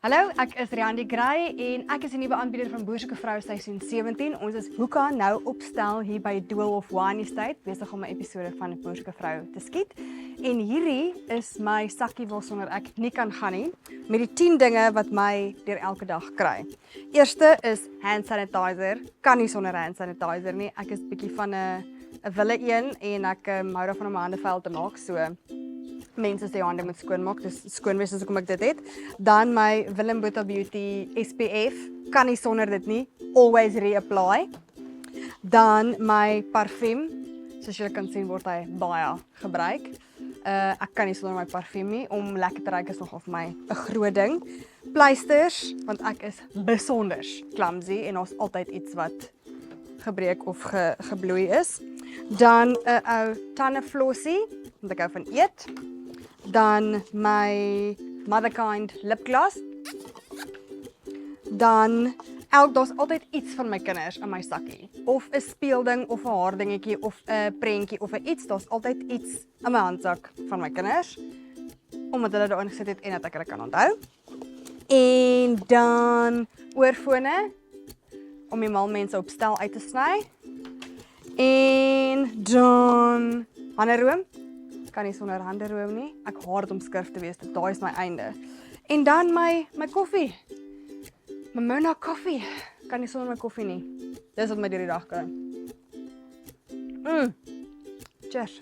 Hallo, ek is Riandi Gray en ek is die nuwe aanbieder van Boersoeke Vrou seisoen 17. Ons is hoeka nou opstel hier by Doolhof Wine Estate, besig om 'n episode van Boersoeke Vrou te skiet. En hierdie is my sakkie waarsonder ek nie kan gaan nie, met die 10 dinge wat my deur elke dag kry. Eerste is hand sanitizer. Kan nie sonder hand sanitizer nie. Ek is bietjie van 'n wille een en ek hou daarvan om my hande vuil te maak, so mense sê hande moet skoonmaak, dis skoonwees as ek dit het. Dan my Willem Botha Beauty SPF, kan nie sonder dit nie, always reapply. Dan my parfuum, soos julle kan sien word hy baie gebruik. Ek kan nie sonder my parfuum nie, om lekker te ruik is nogal vir my 'n groot ding. Pleisters, want ek is besonder clumsy en daar's altyd iets wat gebreek of gebloei is. Dan 'n ou tandeflossie, want ek hou van eet. Dan my Motherkind lipgloss. Dan daar's altyd iets van my kinders in my sakkie. Of 'n speelding of 'n haardingetjie of 'n prentjie of 'n iets, daar's altyd iets in my handsak van my kinders omdat hulle daarin gesit het en dat ek hulle kan onthou. En dan oorfone om die mal mense op stel uit te sny. En dan handeroom. Kan nie sonder handeroom nie. Ek haat dit om skurf te wees, daai is my einde. En dan my koffie. My Mona koffie. Kan nie sonder my koffie nie. Dis wat my deur die dag kry. Cheers.